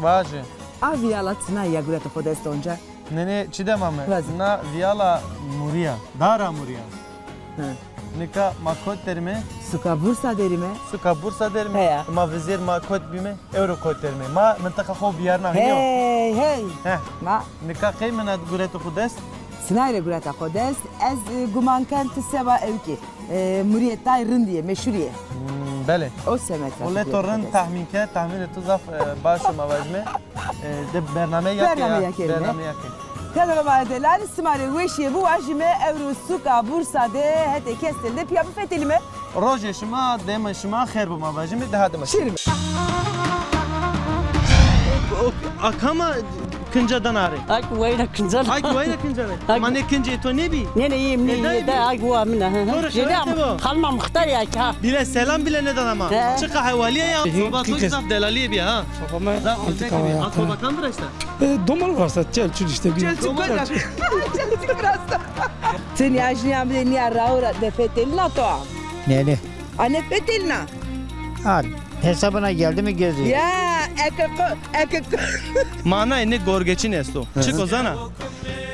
Vaje. A viyala tina ya gureta podest onca. Ne çi demame? Vazi. Na viyala Muria. Dara Muria. Hı. Nika makot derime. Suka Bursa derime. Suka Bursa derime. Heya. Ma vizir makot bime. Euro kot derime. Ma mintaka xo biyarna hiniyo. Hey hey. Heh. Ma Nika qeymena gureta xudest. Sinayre gureta podest. Ez gumankan tiseva evki. Muriyetay rındiye meşhuriye. Bele. O semetre. Olle torun tahmin ke tahmin tu zaf başı mavajme. De bername yak ya. Bername yak. Kadar vardı. Lan ismari veşiye bu ajime Euro Suka Bursa de hete kestildi. Piyabu fetelime. Roje şima dema şima khair bu mavajme de hadım. Şirin. Akama kıncadan arı. Ay wayna kinzal. Ay güveyne kıncadan. Mane kınca to ne bi? Ne yiyeyim ne yiyeyim de ay guva mina. Doğru, şöyle bu. Kalma muhtar ya ki ha. Bile selam bile neden ama. Çıka hayvaliye ya. Sobatlık zaf delaliye bir ha. Babama intikam hayatına. Akbakan dur işte. Domar varsa çelçül işte bir. Çelçük biraz da. Sen yaşlayan bir niye raura de fetelina to. Neli? Anne fetelina. Al. Hesabına geldi mi geziyor? Ya ekek. Mana ne gorgeçin esto. Çık ozana.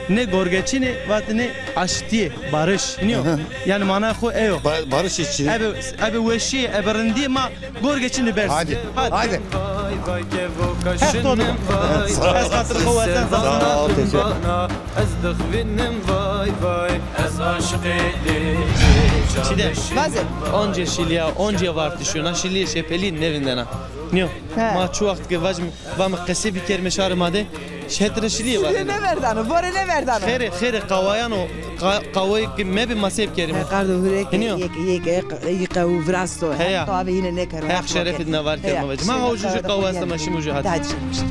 Ne gorgeçini vat ne aştiye barış. Niyo. Yani mana xo eyo. Barış için. Abi veşi eberindi ma gorgeçini bers. Hadi. Hadi. Hep todo. Ez hatır xo vatan. Sağ ol, teşekkür. Çide. Vaze. Onca şilya, onca var düşüyor. Şilya şepeli nevinden ha. Niyo. Ma şu vakit ki vam qese bir kerme şarmade. Şetre şilya var. Ne verdi anı? Bore ne verdi anı? Xere qawayan o qawayı ki me bir masep kerime. Kardo hurek Iniyor. yıka uvrasto. Heya. Tabi yine ne karı. Hak şeref idna var kerime vacı. Ma havucu qawasta maşi mujahat. Hadi şimdi.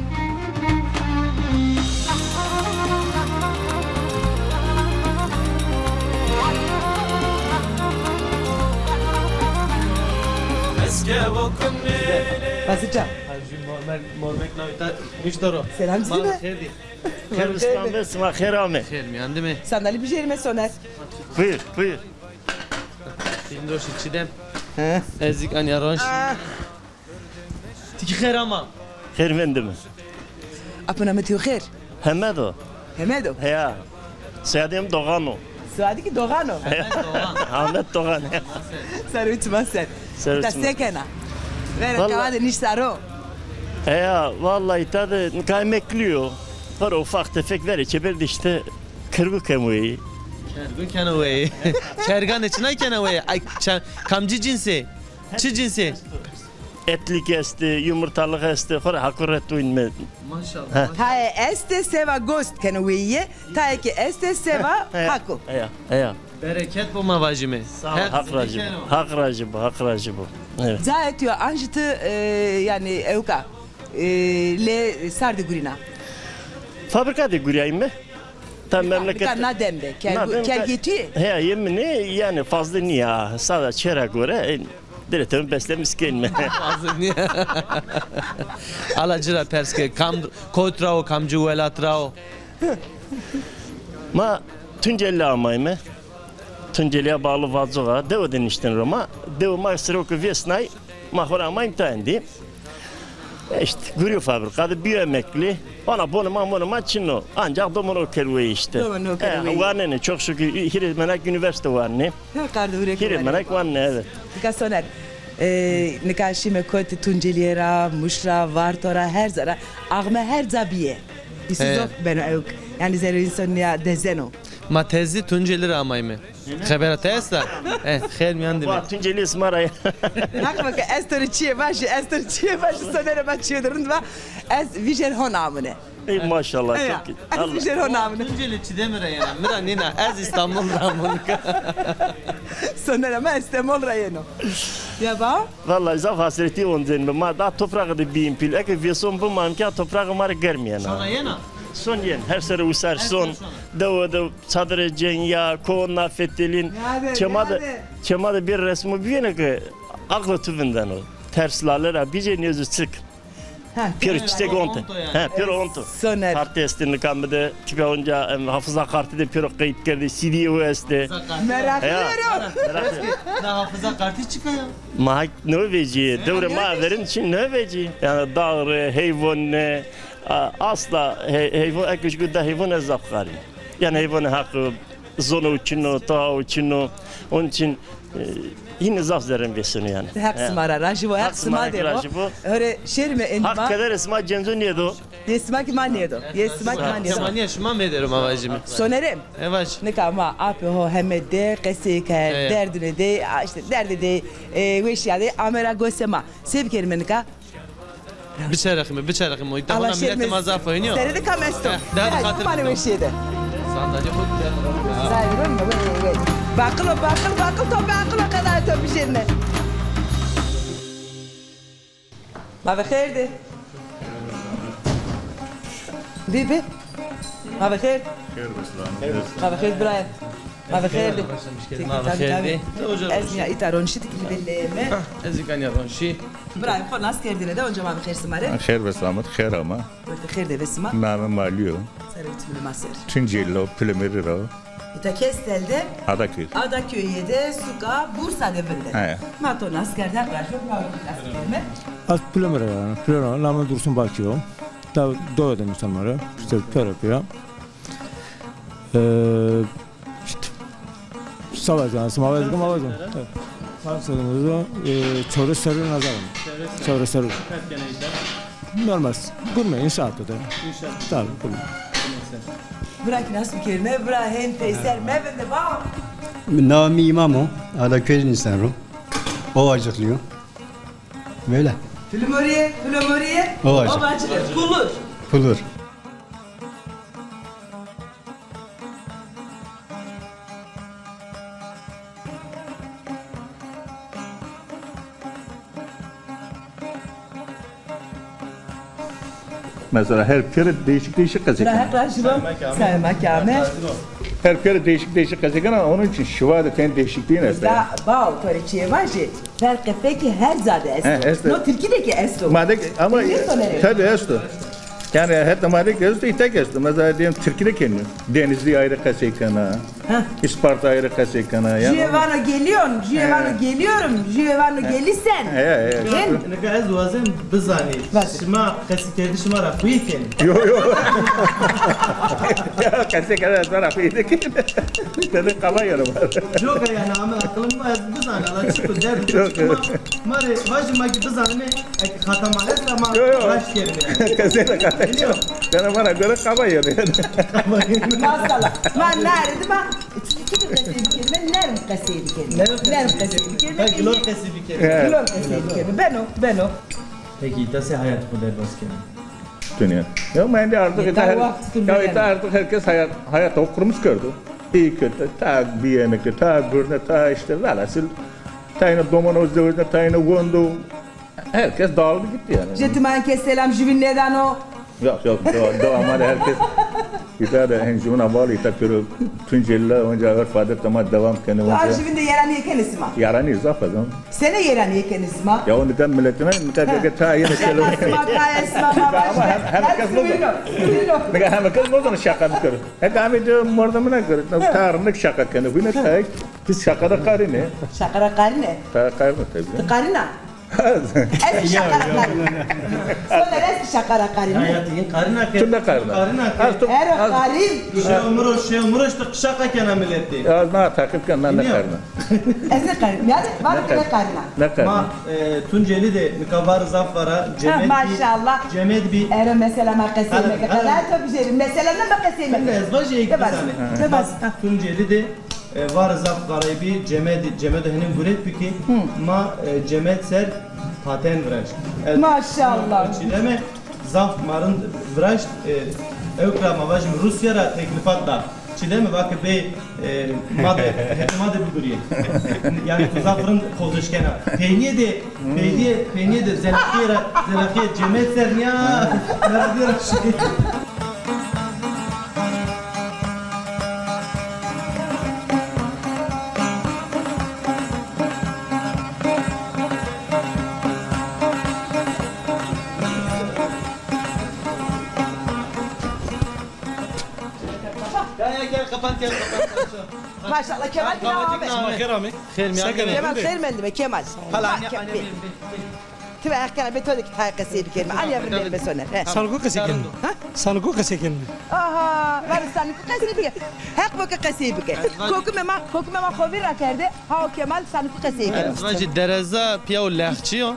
Basıca. Mormek navita müştero. Selam size. Xerdi. Kırgızistan ve sıma kherame. Xer mi yandı mı? Sandalye bir yerime soner. Buyur, buyur. Dindoş içidem. Ezik an yaranş. Tiki xer ama. Khermendi mi? Apına mı tüyo khair? Hemed o. Hemedo. Heya. Seyadim Doğan o. Suadi ki Doğan o. Ahmet Doğan. Sarı ütümen sen. Sarı Ta ütümen. sekena. Ver Vallahi- kavade niş saro. Heya, vallahi tadı kaymekliyor. Var ufak tefek ver içebildi işte. Kırgı kemuyi. Kergu kenaway. Kergan içine kenaway. Ay kamcı cinsi. Çi cinsi. Etli kesti, yumurtalı kesti. Sonra hakuret uyunme. Maşallah. Ha este seva gost kenaweye. Ta ki este seva haku. Heya, heya. Bereket bu mavacime. Sağ ol, hak racı bu. Hak racı bu, hak racı bu. Evet. Zayet diyor anjıtı yani evka. Le sardı gurina. Fabrika de gurayım mı? Tam memleket. Na demde. Kel getiyor. He yemini yani fazla niye? Sadece çere göre direttörün beslemiş gelme. Alacıra perske kam kotrao kamcı velatrao. Ma Tunceli amayım. Tunceli'ye bağlı vazığa dev denişten Roma. Dev maksırokı vesnay mahora amayım tayindi. İşte gürü fabrikada bir emekli. Ona bunu çinno. Ancak domino kerveyi işte. Domino kerveyi. Var ne çok şükür Hirimenek Üniversite var ne. Kardı hurek. Hirimenek var ne evet. Nika soner. Nikaşime kote Tunceli'ye Muşra, Vartora her zara. Ağme her zabiye. Bisizok ben evk. Yani zero insan ya dezeno. Ma tezi Tunceli amayme. Xebera testa. Xeyr mi yandı mı? Var Tunceli İsmara'ya. Bak estoriçiye başı sonere başıyordurun ve es vijer honamune. Ey maşallah Evet. çok iyi. Es Allah. vijer honamune. Tunceli çidemire yana. Mira nina ez İstanbul ramunka. Sonere ma İstanbul rayeno. Ya ba? Vallahi zaf hasreti ondan ma da toprağı da bir impil. Eke vision bu mamka toprağı mar germeyen. Sonra yana. Son yen her sene usar son. Davada sadre cenya konna fetelin. Çemada bir resmi bir yana ki aklı tüvünden o. Terslalera bir cenyozu çık. Pir çiçek ontu. Ha, pir ontu. Soner. Kartı estini kamede tipe onca hafıza kartı de pir kayıt geldi. CD OS'de. Merak ediyorum. Da hafıza kartı çıkıyor. Mahak ne veci? Devre maverin için ne veci? Yani dağrı, hayvan ne? Asla hayvan eküç güde hayvan ezafkari. Yani hayvan hakkı zonu uçunu, ta uçunu. Onun için yine zaf derim besini yani. Haksımara, rajivo, haksıma devo. Öyle şerime endima. Hak kadar esma cenzo niye do? Yesmak maniyedo. Yesmak maniyedo. Samaniye şuma ederim avacımı. Sonerem. Evet. Ne kama apı ho hemede kesik derdine de işte derdi de veşyade amera gosema. Sev kelimenika. Bıçarakımı. O da ona milletim azaf oynuyor. Serede kamesto. Daha da Hadi hatırladım. bana veşyede. Sandalye bu. Sayrın mı? Bakıl to bakıl kadar to bir şeyine. Ma بخير بيبي ما بخير خير بس ما بخير براين ما بخير ما بخير اسمع ايتارون شتك اللي بالله Ezikan yaronşi. براين خو ناس كردينه ده وجا ما بخير سماره خير بسلامت خير ama. خير ده بسمه Name malıyor. سرت من المصير Tunceli, Plümeriro, İta Kestel'de Adaköy. Adaköy'de Suka Bursa devinde. He. Mato askerden karşı askerime. Az plömer yani. Plömer lama dursun bakıyor. Da doğadan insanlara işte pör yapıyor. İşte savaşan, savaşan. Savaşanımızda çorı sarı nazarım. Çorı sarı. Normal. Gurme inşaatta da. Tabii. Bırak nasıl bir kelime? Bırak hem teyzer mevende bağ. Nami İmamo, Adaköy'ün insanı. O acıklıyor. Böyle. Flumoriye. O acık. Kulur. Pulur. Mesela her kere değişik kazık. Bırak raşıbım. Sayma kâme. Her kere değişik kazık ama onun için şuva da kendi değişikliği ne? Da bağ otoriçiye vaji. Fark peki her zade esto. esto. No Türkiye'deki esto. Madem ama Esto nereye? tabii esto. Yani hatta madem esto itek esto. Mesela diyelim Türkiye'de kendi. Denizli ayrı kazıkana. Isparta ayrı kazıkana. Giovanni geliyorum. Giovanni gelirsen. Gel. Ne kadar zuazem bizani. Şima kasi kerdi şima rafiken. Yo. Ya kazıkana sonra fiydik. Dedi kalayırım. Yok yani ama aklım var bizani. Allah çıktı derdi. Mare vajma ki bizani hatama et ama baş kerdi. Kazıkana. Sana bana göre kalayır. Maşallah. Ben nerede bak. Nerem kasaydı kelime. Glor kasi bir kere. Glor kasaydı kelime. Ben o. Peki nasıl hayat bu derbas ki? Dünya. Ya ben de artık artık herkes hayat okurmuş gördü. İyi kötü, ta bir yemekte, ta gürne, ta işte velhasıl. Tayına domanoz devizine, tayına gondu. Herkes dağıldı gitti yani. Jetiman keselam jüvin neden o? Yok, ama herkes bir tane henzimuna bağlı, tabii Tunceli'yle önce örfadet ama devam kendi Var önce. jüvin de yaran yeken isma. Yaran izaf adam. Sene yaran yeken isma. Ya o neden milletine mutlaka ta yine Sen asma kaya isma Ama herkes bozdu. Herkes bozdu şaka bir kere. Hep diyor mordamına göre. Tarihlik şaka kendi. Bu ne tak? Biz şakada karine. Şakara karine. Ta karine tabii. Karina. Eski şakara karine. Sonra eski şakara karine. Hayatın karına ke. Tunda karine. Ero karin. Şey umur işte şaka kenar milletti. Az ne takip kan ne karine. Eski karin. Yani var mı karina? Ne karine? Ma Tunceli de mikabar zafara cemet maşallah. Cemet bir Ero mesela makasime kadar tabii şey. Mesela ne makasime? ne zvaje ilk Ne bas? Tunceli de var zaf garibi cemet henin guret peki ma cemet ser paten vraş. Maşallah. Çileme zaf marın vraş evkra mavajım Rusya'ra teklifat da. Çileme bakı bey madde bir guriye. Yani zafrın kozuşkena. Peyniye de zelakiye cemet ser ya. Nerede şey. Maşallah Kemal ki abi. Kerami. Kemal خير من دم Kemal. تبع كان بتودك هاي قصير كلمة أنا أبغى بسونر. Sanıko kasekin. Sanıko kasekin. Aha, var sen قصير بك. هاك بك قصير بك. كوكو مما خوي راكرده. ها Kemal sen قصير كلمة. Vacı dereza piyav lehçiyo.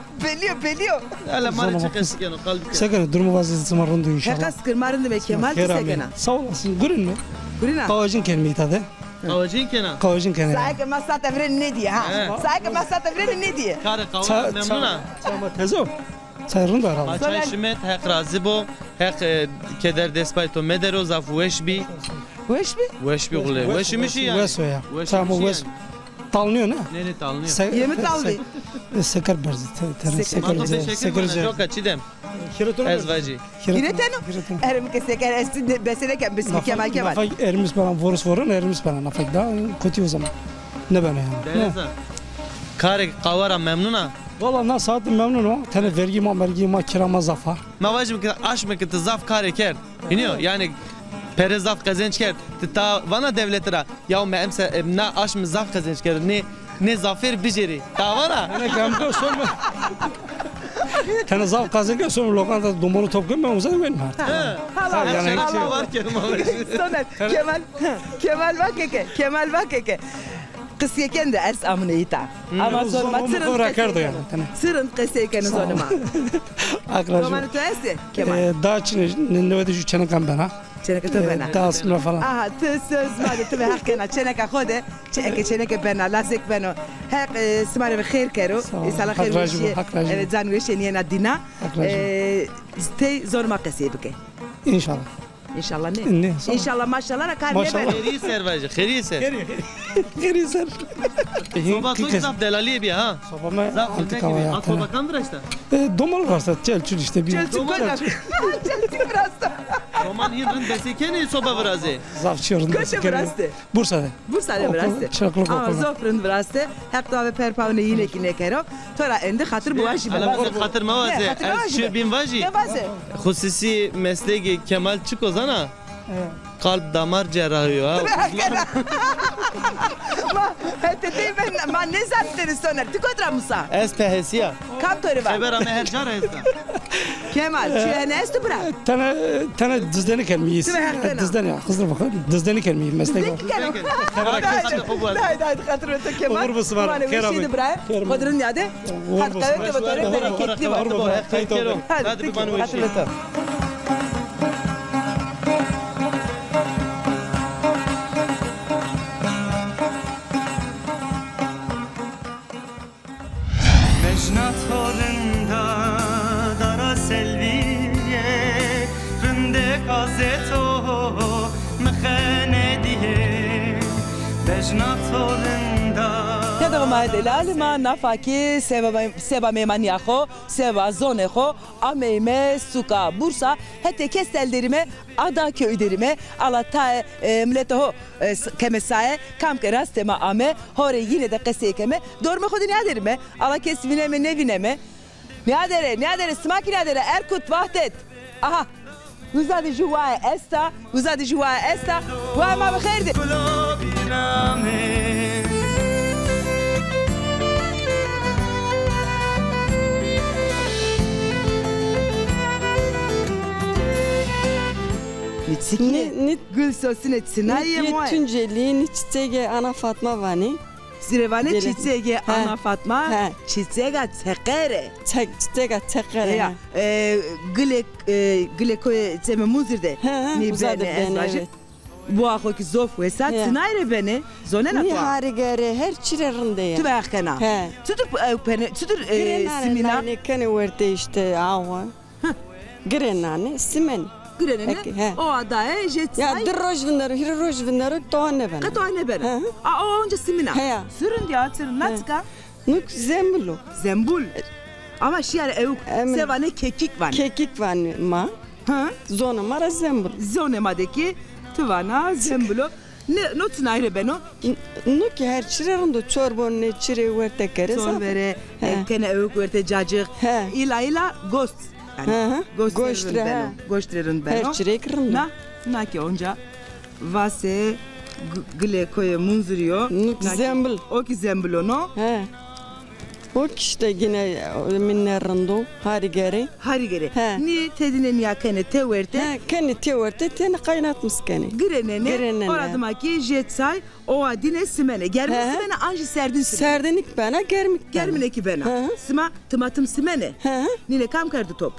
Biliyor. Hala mari çıkısı keno kalbi. Sakın durumu vaziyeti marundu inşallah. Herkes kırmarın demek Kemal Kerami. Sağ olasın. Görün mü? Gurina. Kavacın kelimeyi tadı. Kavacın kena. Kavacın kelimeyi. Sahip masat evren ne diye ha? Sahip masat evren ne diye? Kare kavacın memnuna. Çama tezo. Çayırın da herhalde. Açay şimet hek razı bo. Hek keder despayto medero zaf veşbi. Veşbi gule. Veşmişi yani. Veso ya. Çama veso. Talınıyor ne? Ne talınıyor? Yemin taldı. Seker berzi. Mato beşekin çok açidem. Ezvacı. Kireteno. Erim ki seker esti besene bismi Kemal. Nafak ermiş bana vorus vorun ermiş bana nafak da kötü o zaman. Ne bana yani? Dereza. Kare kavara memnuna. Valla na saatim memnunum. Tane vergi kirama zafa. Mavacım ki aş mı ki zaf kare ker. Biliyor yani pere zaf kazanç ker. Ta vana devletira. Ya memse na aş mı zaf kazanç ker. Ne zafer biceri. Ta vana. Ne kamdo sorma. Tane zaf kazanırken sonra lokanta domonu toplayayım ben uzak benim artık. Hala yani hiç Allah var ki Soner Kemal bak eke. Kısıken de ers amına ita. Ama sonra sırın kısıken sonuma. Romanı tüyesi Kemal. Daha Çin'e ne şu çenekan bana. Çeneke bana. Daha sonra falan. Aha söz madde tüve hakkına çeneke khode. Çeneke bana lasik bana. Hak smarı ve hayır kero. İsala hayır vişi. Evet zanvişi niyena dina. Stay zoruma kısıbıke. İnşallah. İnşallah ne? İnşallah maşallah kar ne ben. Kheri ser vacı kheri ser. Kheri ser. Soba tu zaf delali bir ha. Soba mı? Zaf ne gibi? Soba kandır işte. Domal varsa çelçül işte bir. Çelçül biraz da. Roman hindrin besekeni soba vrazı. Zaf çırın. Köşe vrazı. Bursa'da vrazı. Ama zofrun vrazı. Hep daha ve perpavne yine ki kero. Tora ende hatır bu vajı. Alamızda hatır mavazı. Şirbin vajı. Hususi mesleği Kemal Çıkozana. Kalp damar cerrahı ya. Ma ne zaten soner? Tikotra musa. Espehesiya. Kam tori var. Ebera mehercar ezda. Kemal, şu ne estu bırak? Tane dizlerini kelmeyiz. Dizden ya, kızlar bakın. Dizlerini kelmeyiz meslek var. Haydi hatırlatın Kemal. Vurbusu var. Kerami. Kodrun yadı. Hatta öyle batore bereketli var. Hadi bir bana hatırlatın. Torunda dara selviye rinde kazeto mkhane diye bejna torunda Tedom adelal ma nafaki seba memani xo seba zone xo ameme suka bursa hete kesellerime ada köyderime alata mleto kemesaye kam kerastema ame hore yine de kesekeme dorme xodin yaderime ala kesvine me nevine me ne adere smaki ne adere erkut vahdet aha Uzadi juwa esta wa ma bخير Ne gül sosu ne tsinaye mo Tunceli ni çiçeğe ana Fatma vani Zirevane çiçeğe ana Fatma çiçeğe tekere çiçeğe tekere gile koy zeme muzirde ni bene bu akı ki zof ve sat tsinaye beni zone na ni harigere her çirerinde ya tübe kana tutur simina ne kene verte işte awa grenane simen Grenene o adaya jet ya drojvinler hirojvinler toane ben toane ben o önce simina sürün ya sürün natka nuk zembul ama şiar ev sevane kekik var ma zona mara zembul zona madeki tuvana zembulo ne not nayre beno nuk her çirerinde çorbon ne çire verte kere sorvere kene ev verte cacık ila ghost Goştrerin beno. Her çirek rında. Na ki onca vase Gle koye munzuriyo. Nuk zembl. O ki zemblo no? He. O işte yine minnerando harigeri. Harigeri. He. Ni tedine niya kene teverte. He, kendi teverte teni kaynatmış keni. Grenene. Oradıma ki jetsay o adine simene. Germin simene anji serdin simene. Serdinik bana germik. Germine ki bana. Sima tımatım simene. Nine kam kardı top.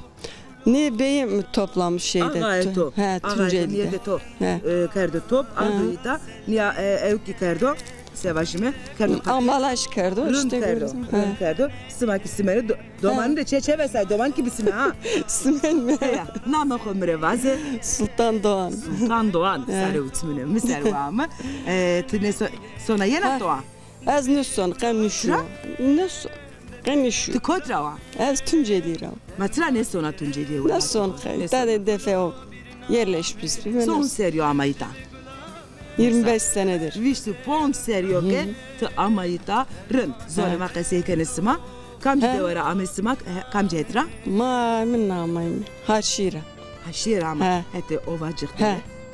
Ne beyim toplamış şeyde. Ağay top. He, Tunceli'de. Niyede top. Kardı top. Arduita. Niya evki kardo. Sevaşime. Ambalaş kardo. Rın kardo. Sima ki simene. Domanı da çeçevesay. Doman gibi sime ha. Simen mi? Nama komre vaze. Sultan Doğan. Sultan Doğan. Sarı uçmune. Miservamı. Tine sona yena Doğan. Az nüson. Kan nüşü. Nüson. Kanişu. Ti kotrava? Az Tunceli rav. Matra ne sona Tunceli'ye? Ne son kay? Tade defe o yerleşmiş. Son seryo Amayita. 25 senedir. Viştu pon seryo ke ti Amayita rın. Zorema kaseyken isma. Kamcı devara amesima kamcı etra? Ma min amayım. Haşira. Haşira ama. Hete ovacık.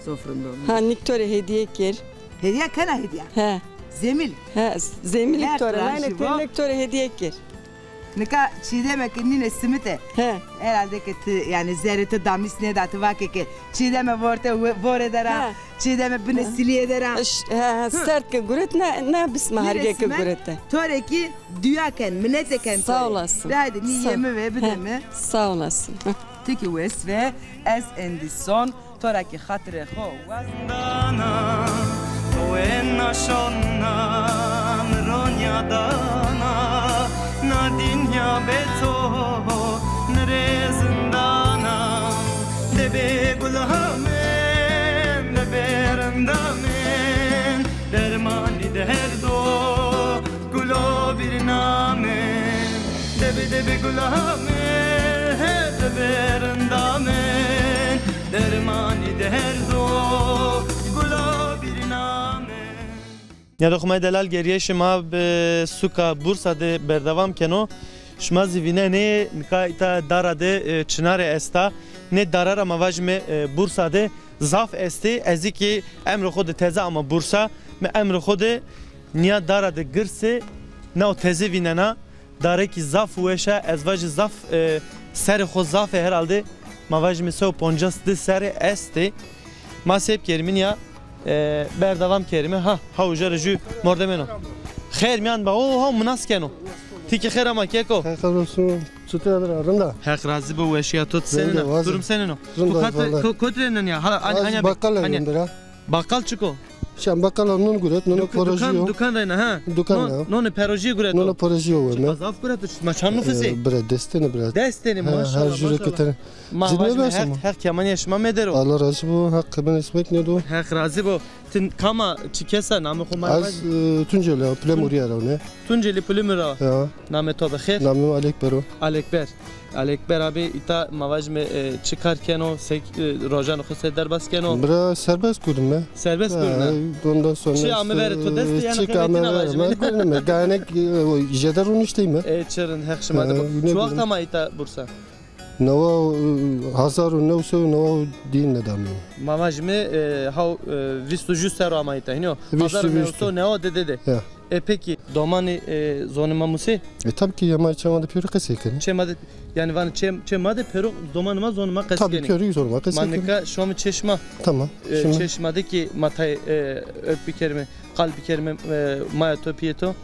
Sofrunda. Ha Niktore hediye ker. Hediye kana hediye? He. Zemil. He, zemil Niktore. Aynen Niktore hediye ker. Nika çiğdeme ki nine simite. Herhalde ki yani zerreti damis ne datı vake ki çiğdeme vore dera. Çiğdeme bine siliye dera. Sert ke guret ne bisma harge ke gurette. Tore ki düyaken mineteken. Sağ olasın. Hadi ni yeme ve bideme. Sağ olasın. Tiki wes ve es endison tora ki hatre ho. Dana o en naşonna mronya dana. Nadinya beto nere zindana debe gulhamen debe randamen dermani derdo gulo bir namen debe gulhamen debe randamen dermani derdo gulo bir namen. Ya dokuma delal geriye şema be suka Bursa de berdavam keno şma zivine ne kaita darade çınare esta ne darara mavajme Bursa de zaf esti eziki emre xode teze ama Bursa me emre xode niya darade girse ne o teze vinena dareki zaf ueşa ezvaj zaf ser xo zaf herhalde mavajme so ponjas de ser esti masep kerimin ya berdavam kerime ha ujarıcı mordemeno خیر میان با او هم مناس کنو تیکی خیر اما که کو خیر olsun çutu arında حق راضی به وشیاتوت سنن durum senin o kodrenin ya hani bakkal çıko Şam bakkal onun guret nono porojiyo dukan rena ha dukan nono peroji guret nono porojiyo ve azaf guret maçanlı fisi bre desteni maşallah her jüri keten her keman yaşma medero Allah razı bu hakkı ben ismek ne do hak razı bu tin kama çikesa namı kumar az Tunceli plemuri ara ne Tunceli plemura ya namı tobe khair namı alekbero Alekber abi ita mavajme çıkarken o rojan xose derbas keno bra serbest kurdum ben serbest kurdum ondan sonra şey ame ver to dest yani çıkame ben ganek jederun işte mi çırın hekşmade şu vaqt ama ita Bursa Nova hazaru nevsu nova din nedamı mavajme ha vistu juster ama ita hino hazar nevsu ne o dede peki domani zonuma musi tabii ki yama çamada pürü kaseken çemade yani van çemade pürü domanıma zonuma kasken tabii pürü zonuma kaseken manika şu an çeşme tamam çeşmedeki matay öp bir kelime kalp bir kelime mayato piyeto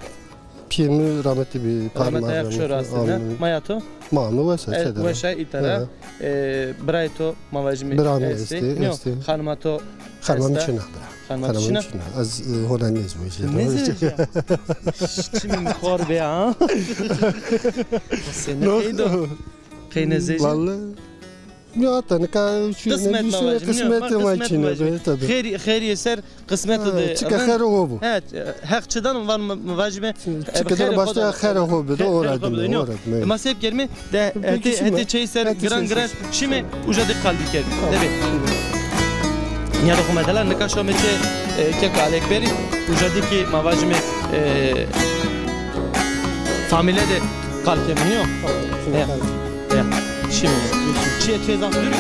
piyemi rahmetli bir parmağı aslında mayato mamı vesaire vesaire itara brayto mavajmi esti hanmato hanmam için hanmam için az holanez bu ne zece şimdi khor be ha sen ne kıyne zece vallahi ya tanıka şu ne düşünüyor kısmet maçını tabii خير يسر قسمته ده çıka خير هو bu evet hakçıdan var muvacime çıkadan başta خير هو bu da oradım masep gelme de hadi çeyser gran şimdi ucadı kalbi geldi evet ya da kumedalar ne kaşo meçe kek alekberi ucadı ki muvacime familya de kalkemiyor ya şimdi çiğ zafdürü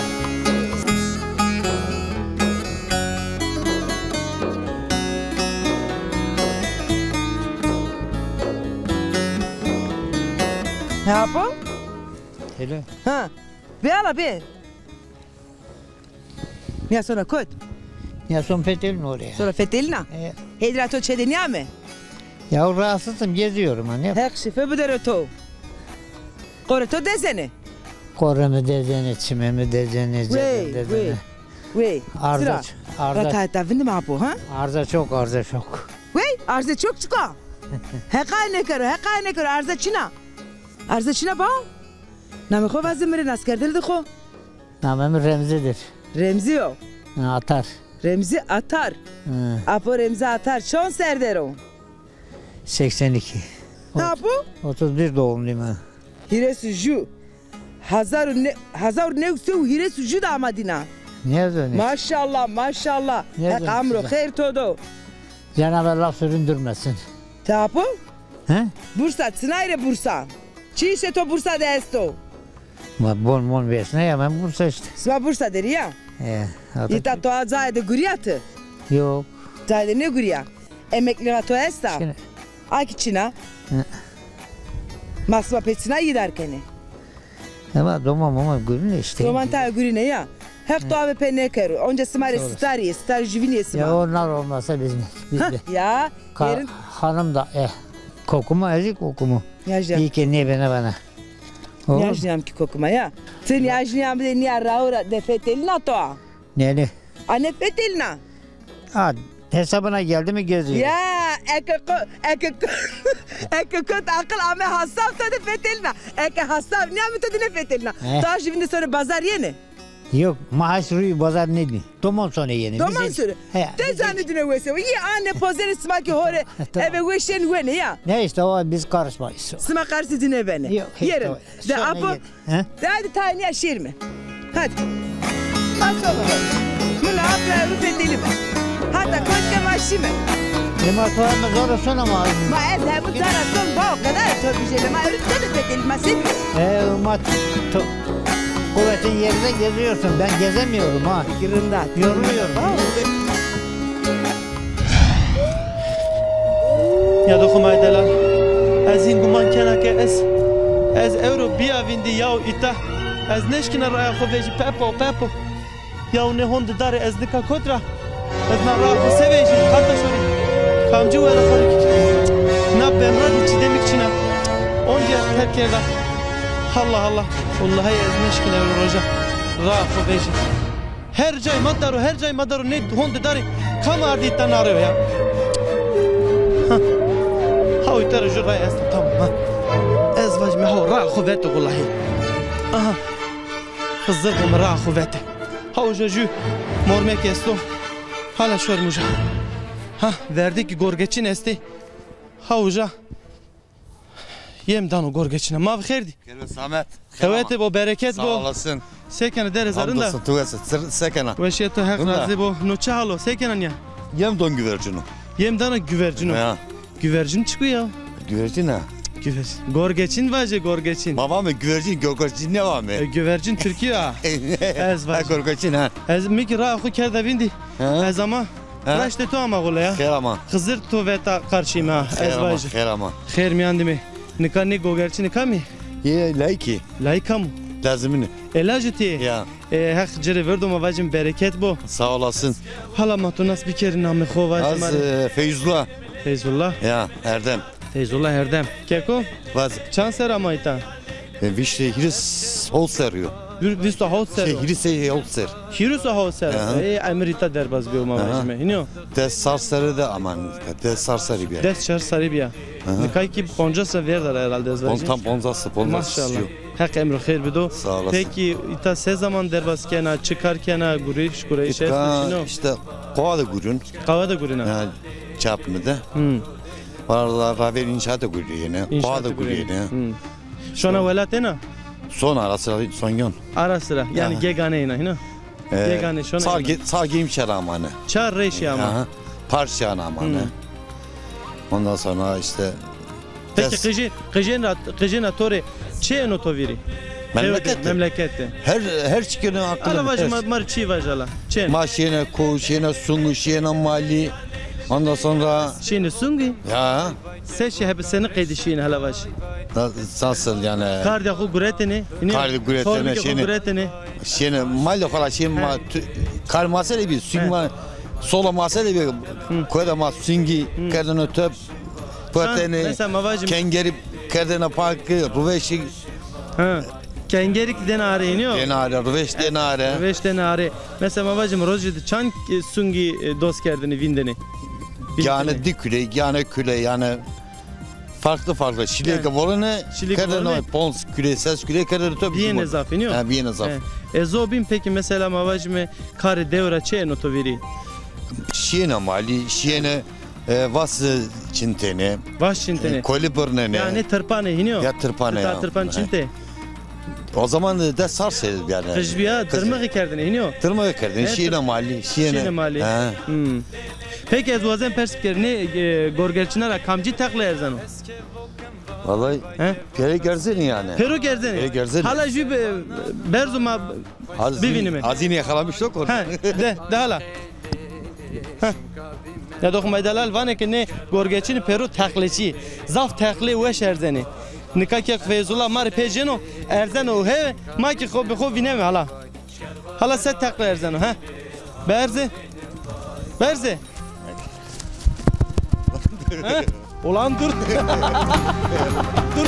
Ne yapalım? Hele. Ha. Be ala be. Ya sonra kod. Ya son fetelin oraya. Sonra fetelina. Hidrato çedenya mı? Ya rahatsızım geziyorum hani. Hek şife bu dereto. Koreto dezene. Koremi dezene, çimemi dezene, dezene. Wey. Arza. Rata vindi mi apo ha? Arza çok, arza çok. Wey, arza çok çıka. Hekay ne karo, arza çina. Arza çina ba? Namı xo vazimiri naskerdir de xo. Namım Remzi'dir. Remzi o. Atar. Remzi Atar. Apo Remzi Atar. Çon serder o. 82. Ne yapı? 31 doğumluyum ha. Hiresu ju. Hazar ne ustu hiresu ju da amadina. Ne yazıyorsun? Maşallah maşallah. Hek amro khair todo. Cenab-ı Allah süründürmesin. Ne yapı? He? Bursa, Çınar'e Bursa. Çiğşe to Bursa de esto. Bon vesne ya ben Bursa işte. Sva Bursa deri ya. İta to azayde guriyatı. Yok. Zayde ne guriya? Emekli to esta. Aki Çina. Masva peçina yidarkeni. Ama domam gurine işte. Roman ta gurine ya. Hek to ave penne keru. Onca smare star jivini sma. Ya onlar olmasa biz ne? Ya. Hanım da kokuma ezik kokumu. Yajam. İyi ki ne bana. Yajam ki kokuma ya. Sen yajam de ni araura de fetelina to. Neli? Ane fetelina. Ha hesabına geldi mi geziyor? Ya ekakot akıl ame hasaf to de fetelina. Hasaf ne ame to de fetelina. Ta jivini sonra pazar yeni. Yok maaş ruyu pazar neydi? Domon sonra yeni. Domon sonra. De zannedine vese. Ya anne pazarı smaki hore. Eve veşen vene ya. Ne işte o biz karışmayız. Sma karşı dine vene. Yerim. De apo. De hadi tane yaşır mı? Hadi. Hadi oğlum. Mula apra rüfedelim. Hatta koşka başımı. Lima toyama zor olsun ama. Ma ezhe bu taraftan bu kadar tabii şeyle. Ma rüfedelim fedelim masif. Mat. Kuvvetin yerinde geziyorsun. Ben gezemiyorum ha. Yırında. Yoruluyorum. Ya dokunmay delal. Ez in guman kenake ez euro biya vindi yav ita. Ez neşkina raya xoveji pepo. Yav ne hond dare ez dika kodra. Ez na raya xo seveji kardeşori. Kamcı vela xorik. Na bemrad içi demik çina. Onca terkeda. Allah. Vallahi ez neşkina euro roja. Raya xoveji. Her cay madaru ne hond dare. Kam ardi ita narıyor ya. هاو ترى جرى يا تمام ها ازواج ما هو راح خوفته والله اها خزرهم راح خوفته هاو جوجو mormek esto hala şörmüja ha verdi ki gorgeçin esti hauja yem danu gorgeçine mav xerdi Kelime Samet evet bu bereket bu sağ olasın sekene deriz arında hamdolsun tuğası sekene ve şeyto hak razı bu no çalo sekenen ya yem don güvercinu yem dana güvercinu ya güvercin çıkıyor güvercin ha güvercin gorgeçin vaje gorgeçin baba mı güvercin ne var mı güvercin Türkiye ez vaje gorgeçin ha ez miki rahu kerda vindi ez ama raşte to ama gola ya kherama Hızır to veta karşıyım ha ez vaje kherama kher mi andimi nika ne gogerçin nika mi ye layka mı lazımını elajeti ya hak cere verdim vajim bereket bu sağ olasın hala matunas bir kere namı xo vajim az Feyzullah ya Erdem keko vaz chanser amayta vişte hiris holseriyor Visto holser hiris holser Amerita derbaz bir olma vajime hiniyo des sarsarı da aman des sarsarı bir des sarsarı bir nikay ki poncasa verdar herhalde ez vajim tam poncası maşallah hak emri khair bido sağ olasın peki ita se zaman derbaz kena çıkarkena guriş işte kovada gurun ha çapını da Varlar raver inşaata guriyor yine kovada guriyor yine şuna velatena son ara sıra son yon ara sıra yani gegane yine gegane şuna sağ giyim şaramanı çar reşi ama parça anamanı ondan sonra işte peki kıjın atore çe notoviri memlekette her çıkının aklına alavaj marçi vajala çe maşine sungu şene mali ondan sonra şene sungi ya Seşi hep seni qeydişin hala baş. Nasıl yani? Kar da ku guretini. Kar guretini şimdi mal falan şimdi kar masele bir süngma sola masele bir koyda mas süngi kardına töp pateni kengeri kardına parkı ruveşi kengerik denare iniyor. Denare ruveş denare. Ruveş denare. Mesela mavacım rozjidi çan sungi dost kerdini vindeni. Yani diküle yani küle yani farklı şileka volene kadar pons küle ses küle kadar tabii bien ezaf iniyor. Ha bien ezaf. Ezobin peki mesela mavacım kar devra çe notoviri. Şiene mali şiene vas çintene. Vas çintene. Kolibirne. Yani tırpane iniyor. Ya tırpane ya. Tırpan çinte. O zaman da sarsayız yani. Kışbiya tırmığı kerdin iniyor. Tırmığı kerdin şiene mali şiene mali. Peki ez vazen perspektivini gorgerçinara kamcı takla erzano. Vallahi peri gerzeni yani. Peru gerzeni. Peri gerzeni. Hala jü berzuma bivinimi. Azini yakalamıştık onu. De hala. Ya dokuma delal vane ki ne gorgerçini Peru takleci. Zaf takli ve şerzeni. Nikaki Feyzullah mar pejeno erzeno he ma ki xo vinemi hala. Hala set takla erzeno ha. Berze. Ulan dur. Dur.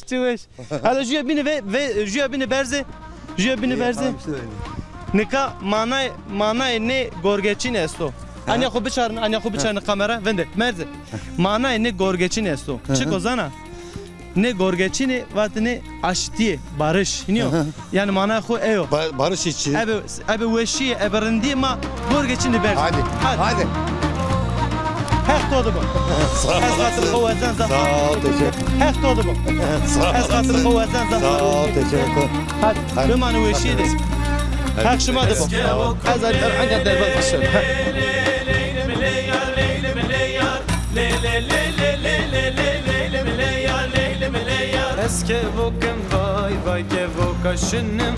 Çiveş. Hala jüye bini ve jüye bini berze. Nika manay ne gorgeçin esto. Anya khu biçarın kamera vende merze. Manay ne gorgeçin esto. Çık ozana. Ne gorgeçini vatni aşti barış iniyor. Yani mana khu eyo. Barış için. Abi veşi eberindi ma gorgeçini ber. Hadi. Hek todo bu. Esqatıl kuvvetten zafer. Sağ ol teşekkür. Hek todo bu. Esqatıl kuvvetten zafer. Sağ ol teşekkür. Hadi. Bimanu veşi de. Hek şuma da bu. Azar anga derbat kışır. Eske vokem vay ke vokaşınım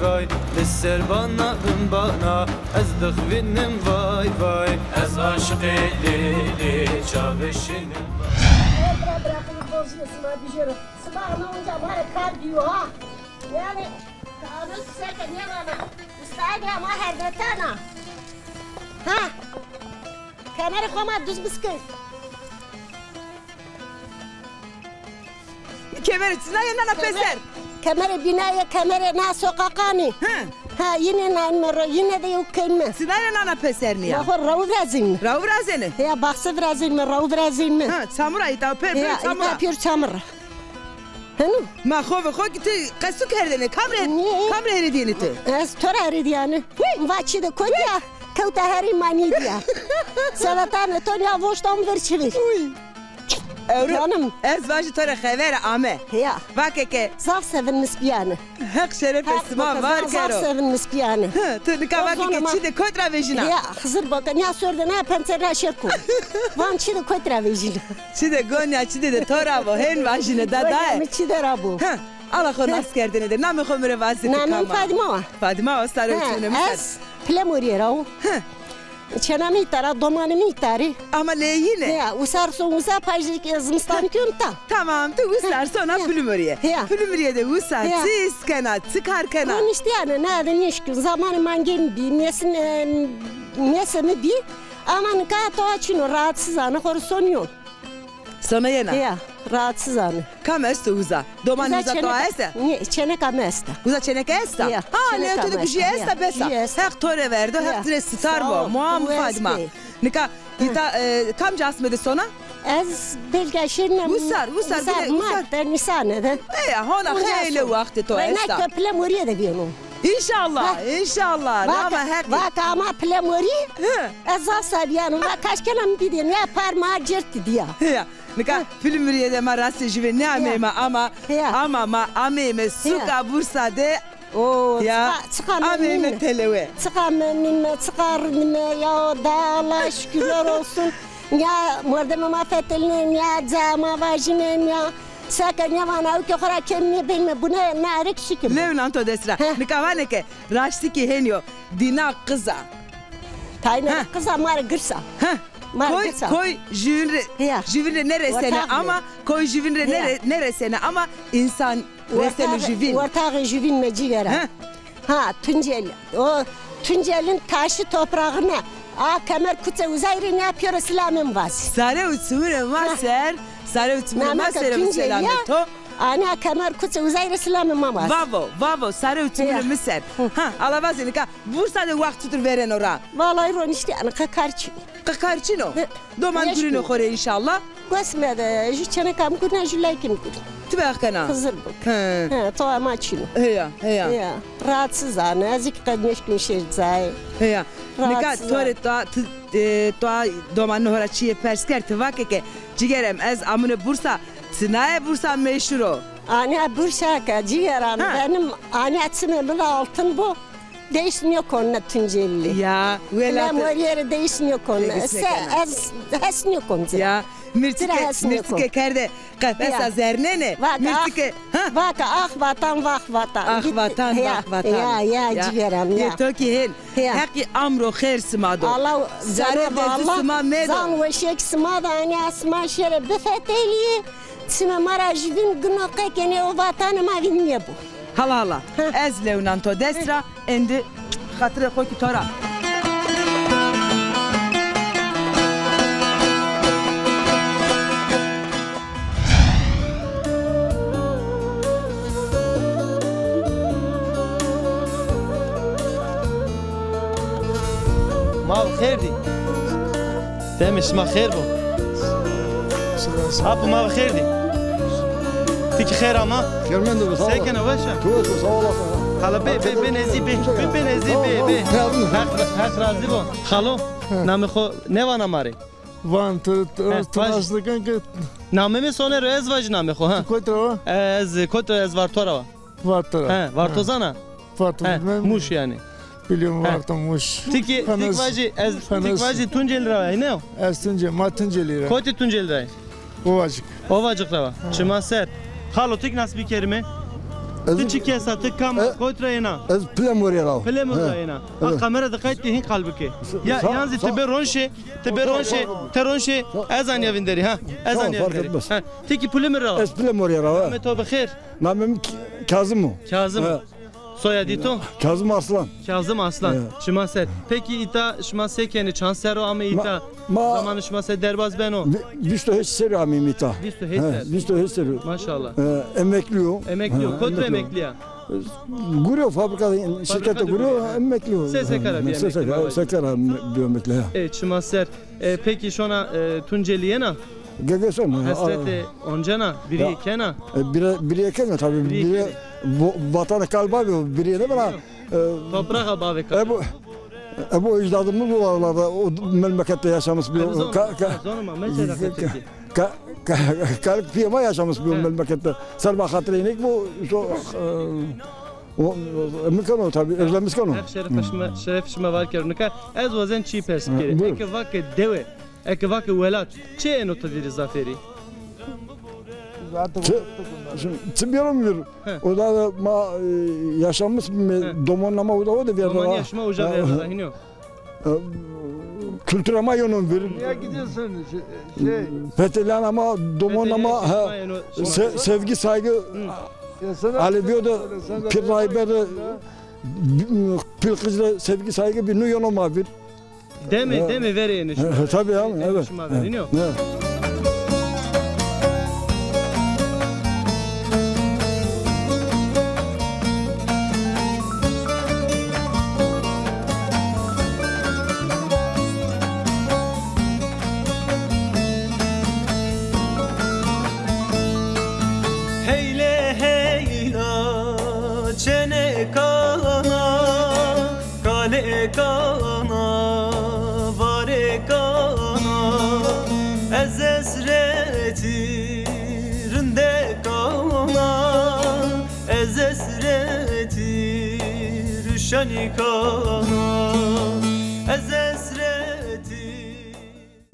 vay Lisser bana ez dıgvinim vay Ez aşık eli çavuşunum Sabahına önce bana kar diyor ha Yani kanun seke ne bana Ustaydı ama herdetana Ha Kamera koma düz bisküvi Kemer sinaya nana peser. Kamera binaya kamera na sokakani. Ha yine nanmero yine de yok kelime. Sinaya nana peser niya. Ya rav razin. Rav razene. Ya baksa razin mi rav razin mi? Ha çamura ita per çamura. Ya per çamura. Hanu? Ma xo gitti qasu kerdene kamera eridiyeni te. Ez tora eridiyeni. Vaçi de konya. Kauta hari mani diya. Salatan tonya voştam verçivir. Canım. Ez başı tora xever ame. Ya. Vakeke. Zaf sevinmiş yani. Hak şeref esma var karo. Zaf sevinmiş yani. Tu nika vakeke çide kotra vejina. Ya hazır bakın ya sordu ne pencer aşırku. Van çide kotra vejina. Çide gonya çide de tora bu hen vajina da da. Mi çide rabu. Allah kon askerdene de nami xomre vaziti kama. Nami Fadima. Fadima o sarı içine mi? Ez plemuriye ravu. Çenami tara domanimi tari. Ama leyine. Ya usar son usa pajlik yazmıştan künta. Tamam tu usar sonra Plümuriye. Plümuriye'de usar siz kanat çıkar kanat. On işte yani nerede neşkün zamanı mangem bir nesini bir aman kato açın rahatsız anı korusonyon. Sana yena. Ya rahatsız anı. Kamesto uza. Doman uza to esta. Ne çenek amesta. Uza çenek esta. Ha ne ötede kuşi esta besa. Hek tore verdi hek tres sitar bu. Muam Fadima. Nika ita kamca asmedi sona? Ez belgeşirne. Usar. Nisane de. Ya hona hele vakti to esta. Ben plemuriye de diyorum. İnşallah. Ama hek. Bak ama plemuri. Ez sabiyanım. Bak kaç kelam bidin ya parmağı cırttı diye. Ya. Nika Plümuriye'de marası jive ne ameme ama ma ameme suka bursa de ya ameme telewe. Çıkarnime ya dağla şükürler olsun. Ya mordeme mafetelinin ya cama vajinen ya. Sakın ya bana o kadar kendini bilme bu ne eksik. Levnan to desra. Nika vaneke raştiki henyo dina kıza. Tayna kıza mar gırsa. Koy jüvinre neresine ama koy jüvinre neresine ama insan reseni jüvin. Ortağı jüvin mecigara. Ha Tunceli. O Tuncel'in taşı toprağına. Kemer kutsa uzayri ne yapıyor İslam'ın vasi. Sare utsumure maser. Sare utsumure maser selameto. Ana kemer kutsa uzayri İslam'ın mamas. Vavo sare utsumure maser. Ha alavazini ka Bursa'da vaktidir veren ora. Vallahi ron işte ana kakarçı. Kakarçino. Doman gürünü kore inşallah. Basmada jiçene kam kuna jüleykin kur. Tübekana. Kızır bu. To amaçino. Heya. Rahatsız ana azik kadneş gün şerzay. Heya. Nika tore to doman hora çiye persker tıvake ke cigerem ez amune Bursa Sınaye Bursa meşhuro. Ana Bursa ka cigeram benim anasının bile altın bu. Değişmiyor konu Tunceli. Ya. Ulan o yere değişmiyor konu. Ez hasniyor konu. Ya. Mirtike kerde kafesa zernene. Vaka ah vatan vah vatan. Ah vatan vah vatan. Ya cigeram ya. Toki hen. Haki amro khair smado. Allah zare de sma medo. Zan ve şek smada ani asma şere befeteli. Sima marajvin gnoke kene o vatanıma vinne bu. Hala. Ez leunanto destra endi hatırı koki tora. Mav khairdi. Demiş ma khair bu. Hap mav khairdi. Tiki khair ama. Kermen de sağ ol. Sekene başa. Tu sağ olasın. Hala be nezi be. Hak razı bu. Halo. Namı xo ne vana mare? Van tıraslıkan ki. Namı mı soner ez vaj namı xo ha. Koytra. Ez vartora. Vartora. Ha, vartozana. Vartora. Muş yani. Biliyorum vartomuş. Tiki vaji Tunceli ravay ne o? Ez Tunceli, ma Tunceli. Koyti Tunceli ravay. Ovacık rava. Çıma ser. Halo tik nas bir kelime. Tiki kesa tik kam koytrayına. Ez plemoriya rav. Plemoriya. Ha kamera dikkat hin kalbiki. Ya yanzi teronşe ezan yavinderi ha. Ezan yavinderi. Ha tiki plemoriya. Ez plemoriya rav. Ahmet abi khair. Namım Kazım. Kazım. Soyadı to? Kazım Arslan. Kazım Arslan. Şımaset. Peki ita şımaset yani çansero ama ita zamanı şımaset derbaz ben o. Visto hiç seri amim ita. Visto hiç seri. Maşallah. Emekliyor. Kotra emekli ya. Guriyor fabrikada şirkette guriyor emekliyor. Sekara bir emekli. Sekara bir emekli. Evet şımaset. Peki şuna Tunceli'ye na? Gegeson. Hasreti oncana biri kena. Biri kena tabii. Biri vatanı kalba biri ne bana. Toprağa bağlı kalba. Bu ecdadımız bu aralarda o memlekette yaşamış bir kalp piyama yaşamış bir memlekette. Selma hatırlayın bu o mükemmel tabii özlemiş konu. Şeref şime var ki neka ez vazen çi perspektifi. Ek vakit deve. Ek vakit velat. Çe notadiri zaferi. Çıbıyorum bir. O da yaşamış bir domonlama o da bir yerde var. Domon yaşama uca verdi hiniyor. Kültür ama yönüm bir. Niye gidiyorsun? Fethilen ama domonlama sevgi saygı. Aleviyo da Pir Rahibe'de Pilkıcı'da sevgi saygı bir nüyonoma bir. Deme vereyim. Tabii ya. Evet.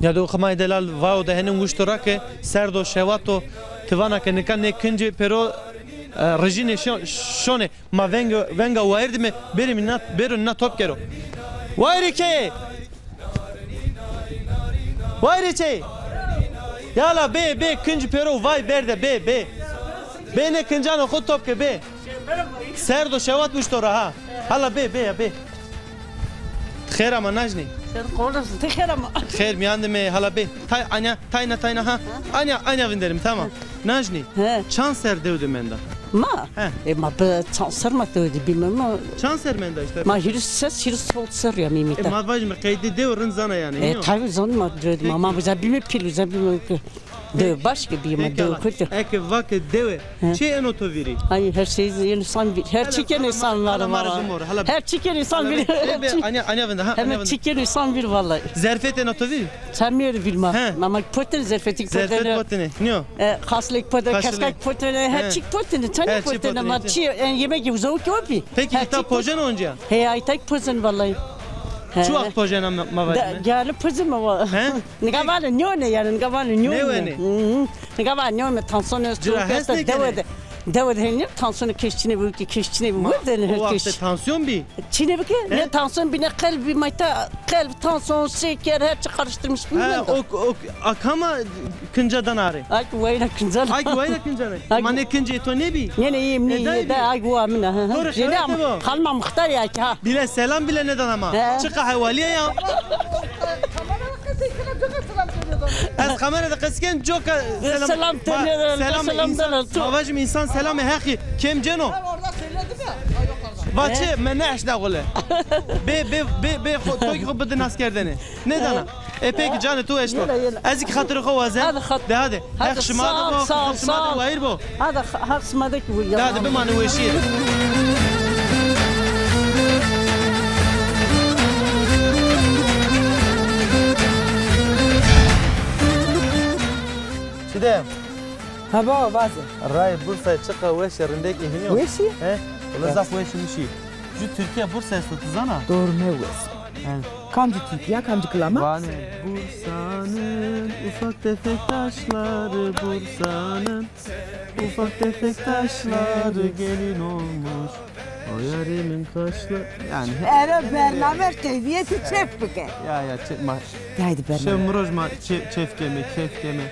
Ya do khamay delal vao da henin gushtorake serdo shevato tvana ke nekan ne kinje pero rejine shone ma venga wairdi me berim nat berun na top kero wairi ke Vay reçeyi. Yala be kınç pero vay berde be. Be ne kıncanı khud top ke be. Serdo şevat muştora ha. Hala be. Khair ama najni. Khair ama. Khair miyandı me hala be. Tayna ha. Anya vinderim tamam. Najni. Çanser devdi menda. Ma? Ma be çanser ma devdi bilmem ama. Çanser menda işte. Ma hiris sol ser ya mimita. Ma vajme kaydı devrin zana yani. Tabii zan ma devdi ama bize bilme pil bize bilme. Dev başka bir yama dev kötü. Eke vakit deve. Çe enotoviri. Hayır her şey insan bir. Her çiken insan var valla. Her çiken insan bir. Anya vende ha. Hemen çiken insan bir vallahi. Zerfet enotoviri. Sen mi bilmem. Ama poten zerfetik poten. Zerfet poteni. Nio. Kaslık poten, kaskak poten, her çik poten. Tane poten ama çi yemek uzak yok bir. Peki ita pojen onca. He aytak poten vallahi. Çuak pojena mavajme. Gel pojen ma. Ne kadar ne yani ne kadar ne kadar ne tansiyonu Devlet henüz tansiyonu keşçine bu o vakti tansiyon bir. Çin'e bakın ne tansiyon bir ne kalbi mayta kalp tansiyon şeker her şey karıştırmış bilmem. O akama kıncadan ağrı. Ay vayla kıncal. Ay vayla kıncalı. Mane kınca to ne bi? Ne iyiyim ne de ay bu amına. Ne am kalma muhtar ya ki ha. Bile selam bile neden ama. Çıka havaliye ya. Az kamerada kısken çok selam selam mavajim insan selam haki kim ceno Vaçı men ne işle gole be toy khubdin askerdene ne dana peki canı tu eşlo azik hatır khawazen de hadi hak şımadı vayır bu hada hasmadık bu ya hadi bimani weşir Sidem. Ha baba bazı. Ray Bursa'ya çıka ve şerindeki ihniyor. Weşi? He. Ola zaf weşmişi. Şu Türkiye Bursa'ya satızana. Doğru ne weşi? Kamcı Türkiye, kamcı kılama. Bani. Bursa'nın ufak tefek taşları Bursa'nın ufak tefek taşları gelin olmuş. O yarimin kaşlı yani. Era bername teviyeti çef bike. Ya çefma. Haydi bername. Şemrojma çefkeme.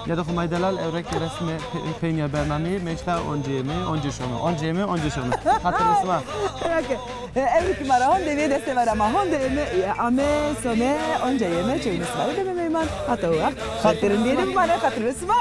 Ya da Humay Delal evrek resmi penya bername meşla once şonu. Hatırlısma. Evrik mara hon deviye deste var ama hon devime ame some once yeme çeynesi var. Deme meyman. Hatta o. Hatırın diyelim bana hatırlısma.